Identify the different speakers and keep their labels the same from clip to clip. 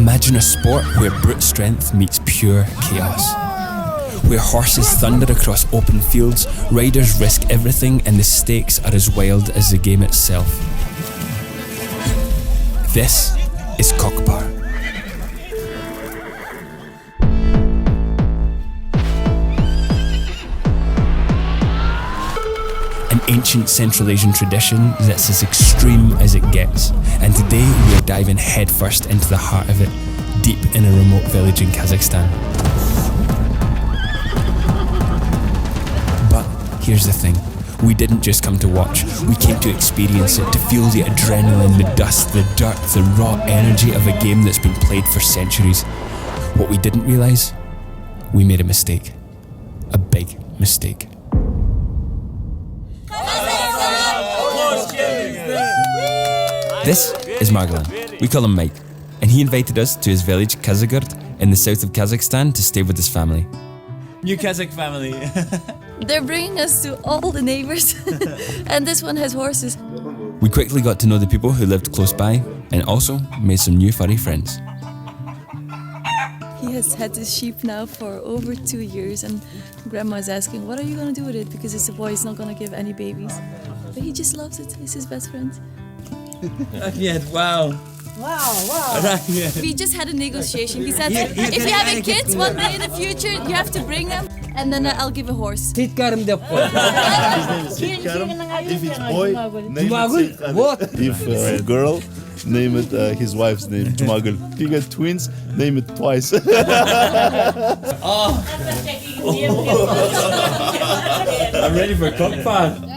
Speaker 1: Imagine a sport where brute strength meets pure chaos. Where horses thunder across open fields, riders risk everything, and the stakes are as wild as the game itself. This is Kokpar. An ancient Central Asian tradition that's as extreme as it gets. And today we are diving headfirst into the heart of it, deep in a remote village in Kazakhstan. But here's the thing, we didn't just come to watch, we came to experience it, to feel the adrenaline, the dust, the dirt, the raw energy of a game that's been played for centuries. What we didn't realise, we made a mistake. A big mistake. This is Margalan. We call him Mike, and he invited us to his village Kazakh in the south of Kazakhstan to stay with his family.
Speaker 2: New Kazakh family.
Speaker 3: They're bringing us to all the neighbors, and this one has horses.
Speaker 1: We quickly got to know the people who lived close by, and also made some new furry friends.
Speaker 3: He has had this sheep now for over 2 years, and Grandma is asking, what are you going to do with it? Because it's a boy, he's not going to give any babies. But he just loves it, he's his best friend.
Speaker 2: Yeah, wow.
Speaker 4: Wow.
Speaker 3: We just had a negotiation. He said, if you have a kid one day in the future, you have to bring them, and then I'll give a horse.
Speaker 4: If it's
Speaker 5: boy, name it
Speaker 4: What?
Speaker 5: If girl, name it his wife's name, Tmagul. If you get twins, name it twice.
Speaker 2: I'm ready for Kokpar.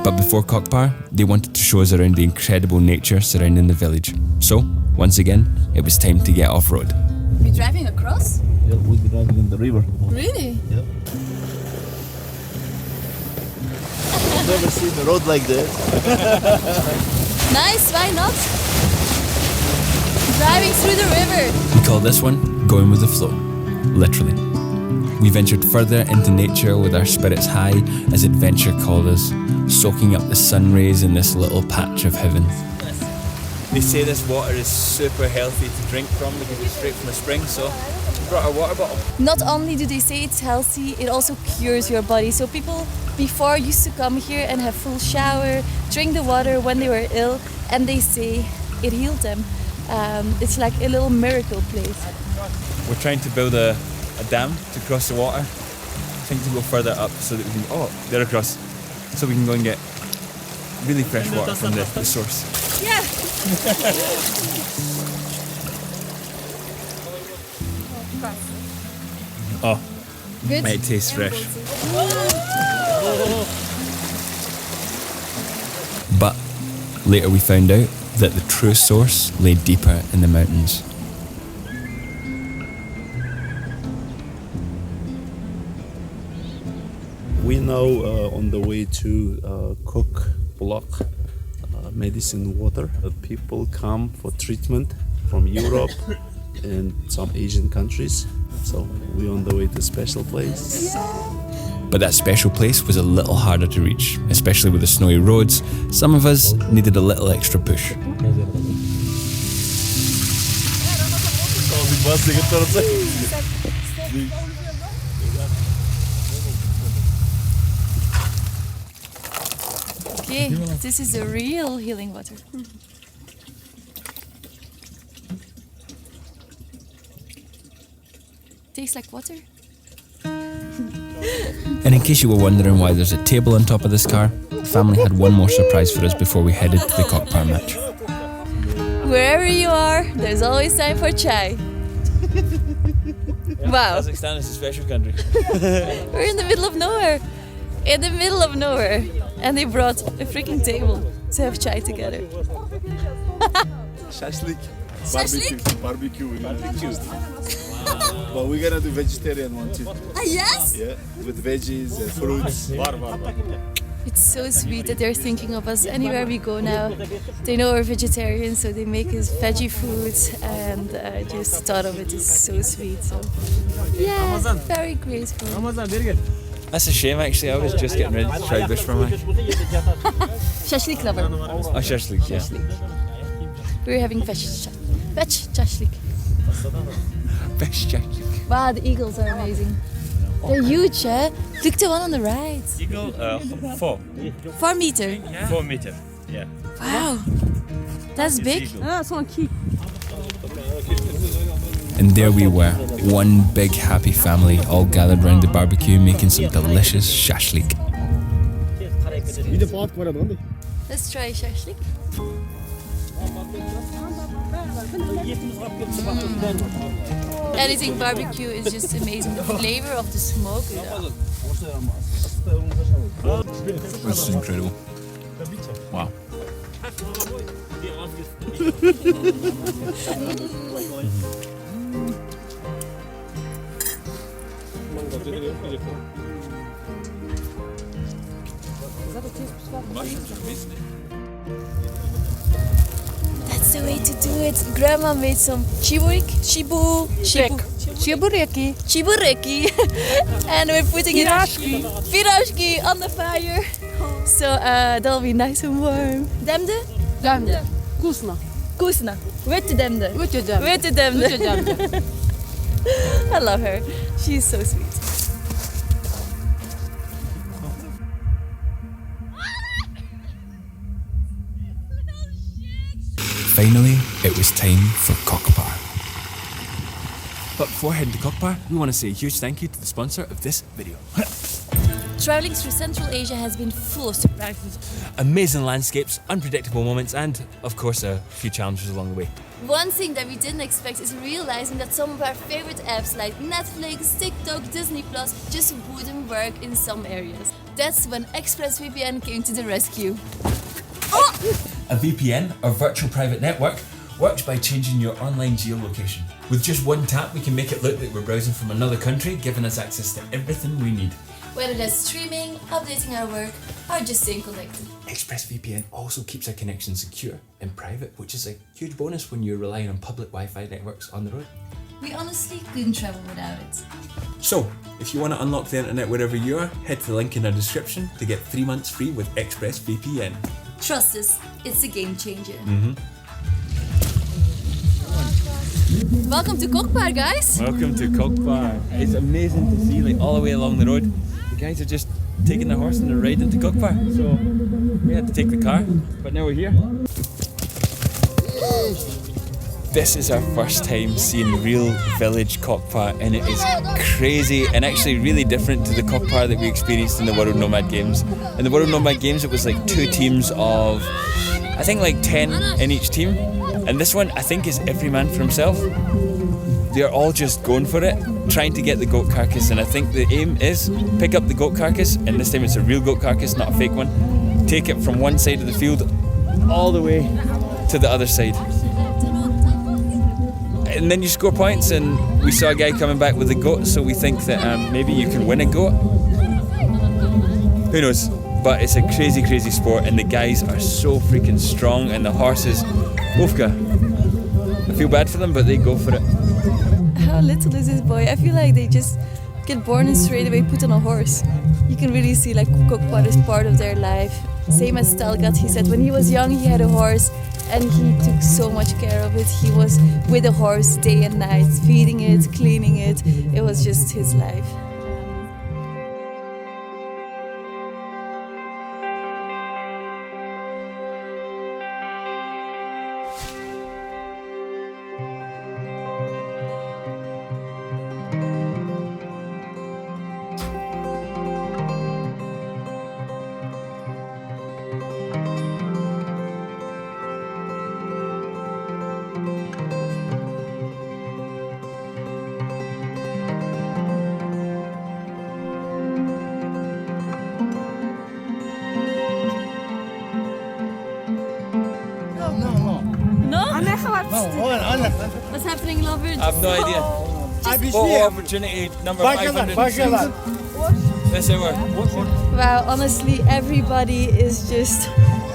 Speaker 1: But before Kokpar, they wanted to show us around the incredible nature surrounding the village. So, once again, it was time to get off-road.
Speaker 3: We're driving across?
Speaker 5: Yeah, we'll be driving in the river.
Speaker 3: Really?
Speaker 5: Yeah. I've never seen a road like that.
Speaker 3: Nice, why not? Driving through the river.
Speaker 1: We call this one Going with the Flow, literally. We ventured further into nature with our spirits high as adventure called us, soaking up the sun rays in this little patch of heaven.
Speaker 2: They say this water is super healthy to drink from because it's straight from a spring, so we brought our water bottle.
Speaker 3: Not only do they say it's healthy, it also cures your body. So people before used to come here and have full shower, drink the water when they were ill, and they say it healed them. It's like a little miracle place.
Speaker 2: We're trying to build a dam to cross the water. I think to go further up so that we can, they're across, so we can go and get really fresh water from the source.
Speaker 3: Yeah.
Speaker 2: Oh,
Speaker 3: Good.
Speaker 2: it tastes fresh.
Speaker 1: But later we found out that the true source lay deeper in the mountains.
Speaker 5: We now on the way to Kokpar, medicine water. People come for treatment from Europe and some Asian countries. So we're on the way to a special place.
Speaker 1: But that special place was a little harder to reach, especially with the snowy roads. Some of us needed a little extra push.
Speaker 3: Okay, this is the real healing water. Tastes like water.
Speaker 1: And in case you were wondering why there's a table on top of this car, the family had one more surprise for us before we headed to the Kokpar match.
Speaker 3: Wherever you are, there's always time for chai. Wow.
Speaker 2: Kazakhstan is a special country.
Speaker 3: We're in the middle of nowhere. In the middle of nowhere. And they brought a freaking table to have chai together.
Speaker 5: Shashlik.
Speaker 3: Shashlik?
Speaker 5: Barbecue. But we're gonna do vegetarian one too.
Speaker 3: Ah, yes?
Speaker 5: Yeah, with veggies and fruits.
Speaker 3: It's so sweet that they're thinking of us anywhere we go now. They know we're vegetarians, so they make us veggie foods, and I just thought of it. It's so sweet. So yeah, very grateful.
Speaker 2: That's a shame actually, I was just getting ready to try bush for me.
Speaker 3: Shashlik lover.
Speaker 2: Oh, shashlik, yeah.
Speaker 3: We're having veg shashlik.
Speaker 2: Best shashlik.
Speaker 3: Wow, the eagles are amazing. They're huge, eh? Look, the one on the right.
Speaker 6: Eagle, 4
Speaker 3: 4 meter.
Speaker 6: 4 meter. Yeah.
Speaker 3: Wow, that's big.
Speaker 1: And there we were, one big happy family, all gathered round the barbecue making some delicious shashlik.
Speaker 3: Let's try shashlik. Anything barbecue is just amazing. The flavor of the smoke.
Speaker 1: This is incredible. Wow.
Speaker 3: That's the way to do it. Grandma made some chibureki, and we're putting it pirashki on the fire. So that'll be nice and warm. Demde?
Speaker 4: Demde. Kusna.
Speaker 3: Kusna. With the demde.
Speaker 4: With the demde.
Speaker 3: With the demde.
Speaker 4: With the demde.
Speaker 3: I love her. She's so sweet.
Speaker 1: Finally, it was time for Kokpar.
Speaker 2: But before heading to Kokpar, we want to say a huge thank you to the sponsor of this video.
Speaker 3: Traveling through Central Asia has been full of surprises.
Speaker 2: Amazing landscapes, unpredictable moments, and of course a few challenges along the way.
Speaker 3: One thing that we didn't expect is realizing that some of our favorite apps like Netflix, TikTok, Disney Plus just wouldn't work in some areas. That's when ExpressVPN came to the rescue.
Speaker 2: A VPN, or virtual private network, works by changing your online geolocation. With just one tap, we can make it look like we're browsing from another country, giving us access to everything we need.
Speaker 3: Whether that's streaming, updating our work, or just staying connected.
Speaker 2: ExpressVPN also keeps our connection secure and private, which is a huge bonus when you're relying on public Wi-Fi networks on the road.
Speaker 3: We honestly couldn't travel without it.
Speaker 2: So, if you want to unlock the internet wherever you are, head to the link in our description to get 3 months free with ExpressVPN.
Speaker 3: Trust us, it's a game changer. Welcome to Kokpar, guys.
Speaker 2: Welcome to Kokpar. It's amazing to see, like, all the way along the road. The guys are just taking the horse and they're riding to Kokpar. So we had to take the car, but now we're here. This is our first time seeing real village Kokpar, and it is crazy and actually really different to the Kokpar that we experienced in the World Nomad Games. In the World Nomad Games, it was like 2 teams of, I think, like 10 in each team. And this one, I think, is every man for himself. They're all just going for it, trying to get the goat carcass. And I think the aim is pick up the goat carcass, and this time it's a real goat carcass, not a fake one. Take it from one side of the field all the way to the other side. And then you score points, and we saw a guy coming back with a goat, so we think that maybe you can win a goat. Who knows? But it's a crazy, crazy sport, and the guys are so freaking strong, and the horses, Ofka. I feel bad for them, but they go for it.
Speaker 3: How little is this boy? I feel like they just get born and straight away put on a horse. You can really see like Kokpar is part of their life. Same as Stalgat, he said when he was young he had a horse and he took so much care of it. He was with the horse day and night, feeding it, cleaning it. It was just his life. What's happening, lovers?
Speaker 2: I have no idea. Photo opportunity number 506. That's it.
Speaker 3: Wow, honestly, everybody is just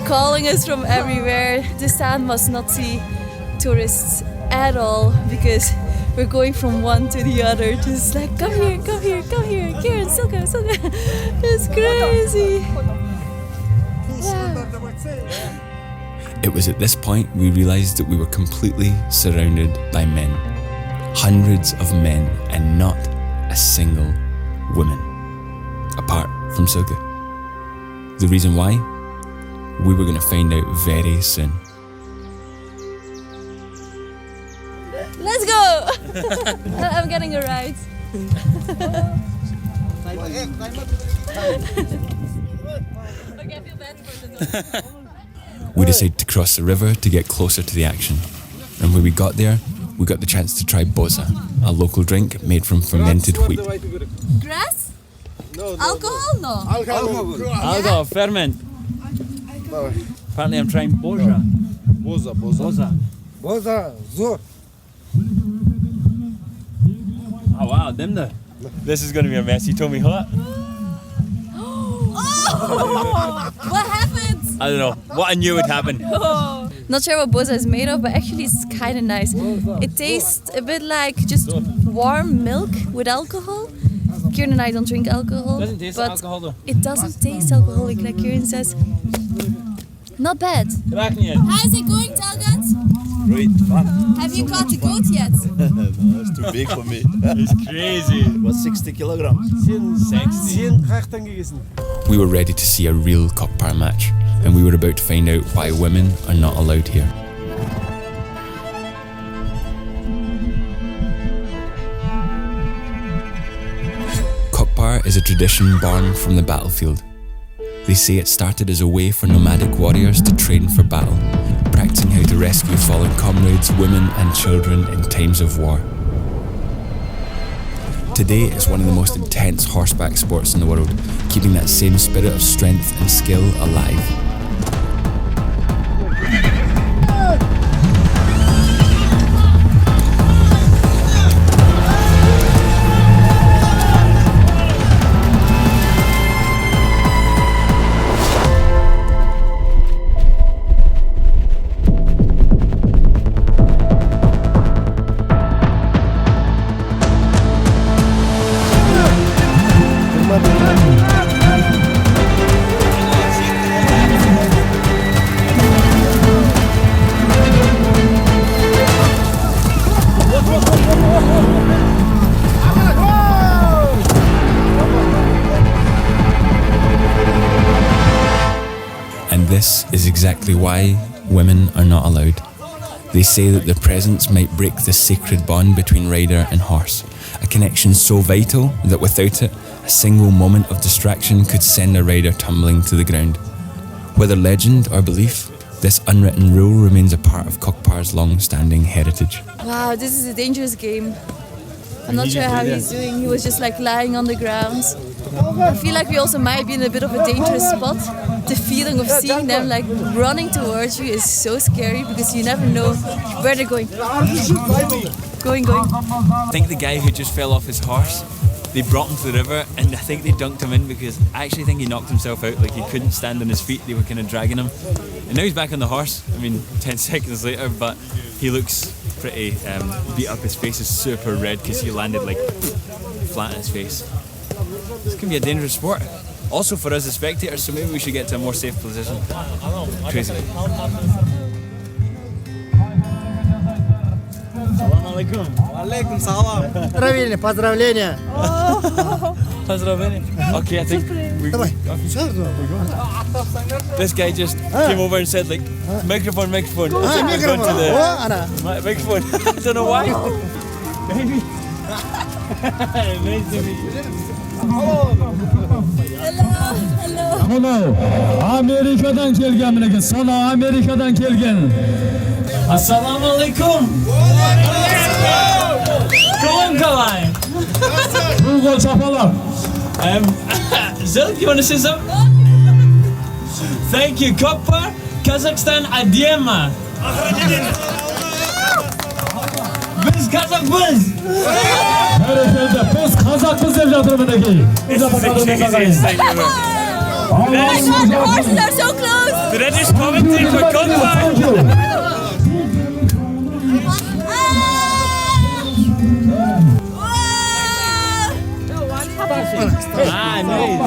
Speaker 3: calling us from everywhere. The stand must not see tourists at all because we're going from one to the other. Just like, come here, come here, come here. Kieran, Silka. It's crazy. Wow.
Speaker 1: It was at this point we realised that we were completely surrounded by men. Hundreds of men and not a single woman, apart from Silky. The reason why? We were going to find out very soon.
Speaker 3: Let's go! I'm getting a ride.
Speaker 1: We decided to cross the river to get closer to the action. And when we got there, we got the chance to try boza, a local drink made from fermented wheat.
Speaker 3: Grass? Alcohol? No.
Speaker 2: Alcohol, ferment. Apparently I'm trying boza.
Speaker 7: Boza, zor.
Speaker 2: Oh wow, dimda. This is going to be a mess. You told me what?
Speaker 3: Oh! What happened?
Speaker 2: I don't know. What I knew would happen.
Speaker 3: Oh. Not sure what boza is made of, but actually it's kind of nice. It tastes a bit like just warm milk with alcohol. Kieran and I don't drink alcohol.
Speaker 2: Doesn't taste
Speaker 3: but
Speaker 2: like alcohol though.
Speaker 3: It doesn't taste alcoholic like Kieran says. Not bad. How's it going, Talgat?
Speaker 5: Great fun.
Speaker 3: Have you caught a goat yet?
Speaker 5: No, it's too big for me.
Speaker 2: It's crazy.
Speaker 5: It was 60 kilograms.
Speaker 1: We were ready to see a real Kokpar match, and we were about to find out why women are not allowed here. Kokpar is a tradition born from the battlefield. They say it started as a way for nomadic warriors to train for battle, practicing how to rescue fallen comrades, women and children in times of war. Today it's one of the most intense horseback sports in the world, keeping that same spirit of strength and skill alive. And this is exactly why women are not allowed. They say that their presence might break the sacred bond between rider and horse, a connection so vital that without it, a single moment of distraction could send a rider tumbling to the ground. Whether legend or belief, this unwritten rule remains a part of Kokpar's long-standing heritage.
Speaker 3: Wow, this is a dangerous game. I'm not sure how he's doing. He was just like lying on the ground. I feel like we also might be in a bit of a dangerous spot. The feeling of seeing them like running towards you is so scary because you never know where they're going. Going.
Speaker 2: I think the guy who just fell off his horse, they brought him to the river and I think they dunked him in because I actually think he knocked himself out, like he couldn't stand on his feet, they were kind of dragging him. And now he's back on the horse, 10 seconds later, but he looks pretty beat up. His face is super red because he landed like flat on his face. This can be a dangerous sport. Also for us as spectators, so maybe we should get to a more safe position. Crazy. Assalamu alaikum.
Speaker 7: Alaikum salam. Поздравления.
Speaker 2: Okay, I think this guy just came over and said like, microphone. It's like we're going to the microphone. I don't know why. Maybe. Nice to meet you.
Speaker 8: Hello. Amerika'dan kelgan menga. Salom Amerika'dan kelgan.
Speaker 2: Assalamu alaikum. Kalay.
Speaker 8: Google çapalar.
Speaker 2: Zilk, you want to say something? Thank you, Kokpar, Kazakhstan, Adiyema. Biz Kazakh'ız.
Speaker 8: Herkese biz Kazak'ız evladım meneki.
Speaker 2: Oh my
Speaker 3: God, the horses are so close!
Speaker 2: Did I just commentate for Kokpar? Nice.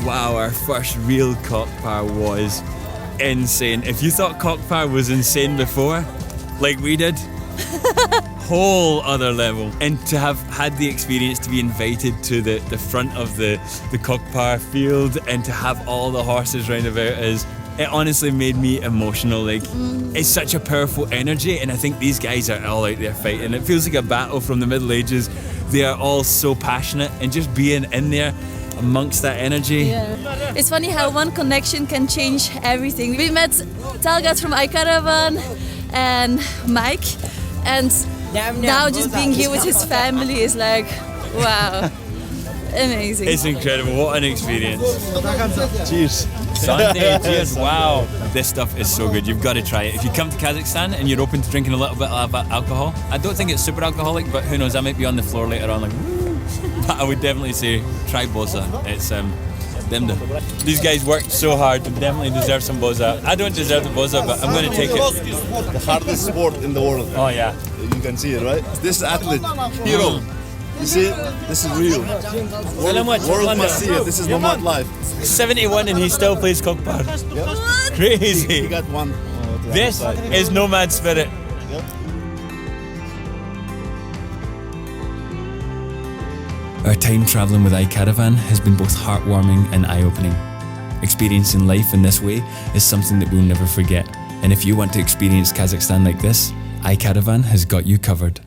Speaker 2: Wow, our first real Kokpar was insane. If you thought Kokpar was insane before, like we did, whole other level. And to have had the experience to be invited to the front of the Kokpar field and to have all the horses round about us, it honestly made me emotional. Like, it's such a powerful energy, and I think these guys are all out there fighting. It feels like a battle from the Middle Ages. They are all so passionate, and just being in there amongst that energy.
Speaker 3: Yeah. It's funny how one connection can change everything. We met Talgat from iCaravan and Mike, and now just being here with his family is like, wow, amazing.
Speaker 2: It's incredible. What an experience.
Speaker 5: Cheers.
Speaker 2: Sunday, cheers. Wow. This stuff is so good. You've got to try it. If you come to Kazakhstan and you're open to drinking a little bit of alcohol, I don't think it's super alcoholic, but who knows, I might be on the floor later on like, woo. But I would definitely say try boza. It's these guys worked so hard to definitely deserve some boza. I don't deserve the boza, but I'm going to take it.
Speaker 5: The hardest sport in the world.
Speaker 2: Oh yeah.
Speaker 5: You can see it, right? This is athlete, hero. You see it? This is real. World must see it. This is Nomad life.
Speaker 2: 71 and he still plays Kokpar.
Speaker 5: Yep.
Speaker 2: Crazy.
Speaker 5: He got one.
Speaker 2: This is Nomad spirit.
Speaker 5: Yep.
Speaker 1: Our time travelling with iCaravan has been both heartwarming and eye-opening. Experiencing life in this way is something that we'll never forget. And if you want to experience Kazakhstan like this, iCaravan has got you covered.